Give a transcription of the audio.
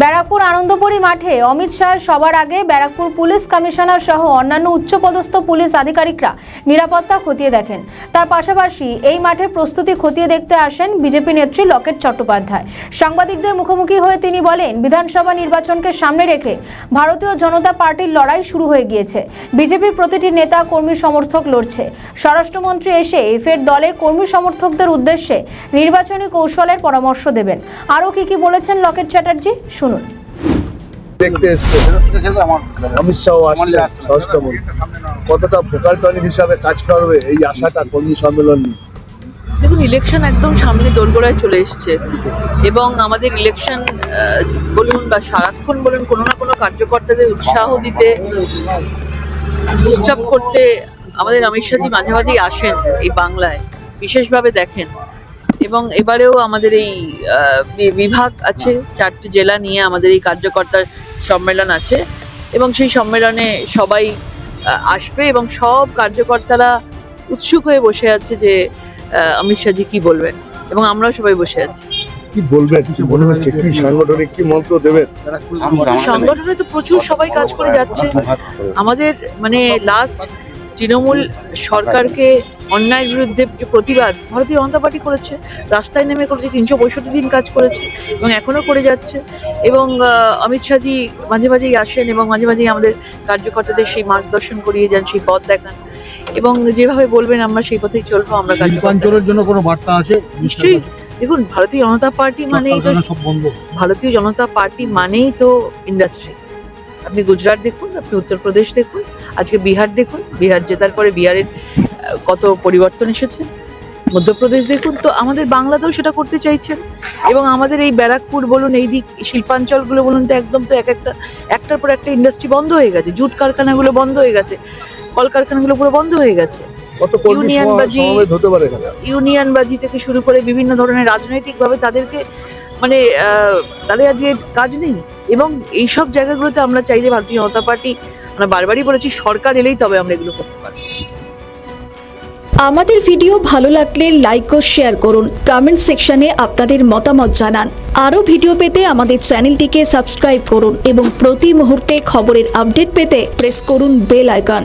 ব্যারাকপুর আনন্দপুরি মাঠে অমিত শাহের সবার আগে ব্যারাকপুর পুলিশ কমিশনার সহ অন্যান্য উচ্চপদস্থ পুলিশ আধিকারিকরা নিরাপত্তা খতিয়ে দেখেন। তার পাশাপাশি এই মাঠে প্রস্তুতি খতিয়ে দেখতে আসেন বিজেপি নেত্রী লকেট চট্টোপাধ্যায়। সাংবাদিকদের মুখোমুখি হয়ে তিনি বলেন, বিধানসভা নির্বাচনকে সামনে রেখে ভারতীয় জনতা পার্টির লড়াই শুরু হয়ে গিয়েছে। বিজেপির প্রতিটি নেতা কর্মী সমর্থক লড়ছে। স্বরাষ্ট্রমন্ত্রী এসে ফের দলের কর্মী সমর্থকদের উদ্দেশ্যে নির্বাচনী কৌশলের পরামর্শ দেবেন। আরও কি বলেছেন লকেট চ্যাটার্জি, শুনুন। দেখতে এসছে অমিত শাহ আসছে স্বরাষ্ট্রমন্ত্রী, কতটা ভোকাল টনিক হিসাবে কাজ করবে এই আশাটা কর্মী সম্মেলন নিয়ে? দেখুন, ইলেকশন একদম সামনে দোরগোড়ায় চলে এসছে এবং আমাদের ইলেকশন বলুন বা সারাক্ষণ বলুন, কোনো না কোনো কার্যকর্তাদের উৎসাহ দিতে, বুস্ট আপ করতে আমাদের অমিত শাহজি মাঝে মাঝেই আসেন এই বাংলায়, বিশেষভাবে দেখেন। এবং এবারেও আমাদের এই বিভাগ আছে, 4টি জেলা নিয়ে আমাদের এই কার্যকর্তার সম্মেলন আছে এবং সেই সম্মেলনে সবাই আসবে এবং সব কার্যকর্তারা উৎসুক হয়ে বসে আছে যে অমিত শাহজি কি বলবেন, এবং আমরাও সবাই বসে আছি। কি বলবেন, কি মনে হচ্ছে, কি সাংগঠনিক কি মন্ত্র দেবেন? সংগঠনে তো প্রচুর সবাই কাজ করে যাচ্ছে। আমাদের মানে লাস্ট তৃণমূল সরকারকে অন্যায়ের বিরুদ্ধে যে প্রতিবাদ ভারতীয় জনতা পার্টি করেছে, রাস্তায় নেমে করেছে, 365 দিন কাজ করেছে এবং এখনো করে যাচ্ছে। এবং অমিত শাহজি মাঝে মাঝেই আসেন এবং মাঝে মাঝেই আমাদের কার্যকর্তাদের সেই মার্গদর্শন করিয়ে যান, সেই পথ দেখান এবং যেভাবে বলবেন আমরা সেই পথেই চলবো। আমরা শিল্পাঞ্চলের জন্য কোনো বার্তা আছে? নিশ্চয়ই। দেখুন, ভারতীয় জনতা পার্টি মানেই তো ভারতীয় জনতা পার্টি মানেই তো ইন্ডাস্ট্রি। আপনি গুজরাট দেখুন, আপনি উত্তরপ্রদেশ দেখুন, আজকে বিহার দেখুন, বিহার জেতার পরে বিহারের কত পরিবর্তন এসেছে। মধ্যপ্রদেশ দেখুন, তো আমাদের বাংলাতেও সেটা করতে চাইছেন। এবং আমাদের এই ব্যারাকপুর বলুন, এই দিক শিল্পাঞ্চলগুলো বলুন, তো একদম তো একটার পর একটা ইন্ডাস্ট্রি বন্ধ হয়ে গেছে, জুট কারখানাগুলো বন্ধ হয়ে গেছে, কলকারখানাগুলো পুরো বন্ধ হয়ে গেছে। ইউনিয়নবাজি থেকে শুরু করে বিভিন্ন ধরনের রাজনৈতিকভাবে তাদেরকে মানে তাদের আজকে কাজ নেই। এবং এইসব জায়গাগুলোতে আমরা চাই যে ভারতীয় জনতা পার্টি, আমরা বারবারই বলেছি, সরকার এলেই তবে আমরা এগুলো করতে পারবো। আমাদের ভিডিও ভালো লাগলে লাইক ও শেয়ার করুন, কমেন্ট সেকশনে আপনাদের মতামত জানান। আরও ভিডিও পেতে আমাদের চ্যানেলটিকে সাবস্ক্রাইব করুন এবং প্রতি মুহূর্তে খবরের আপডেট পেতে প্রেস করুন বেল আইকন।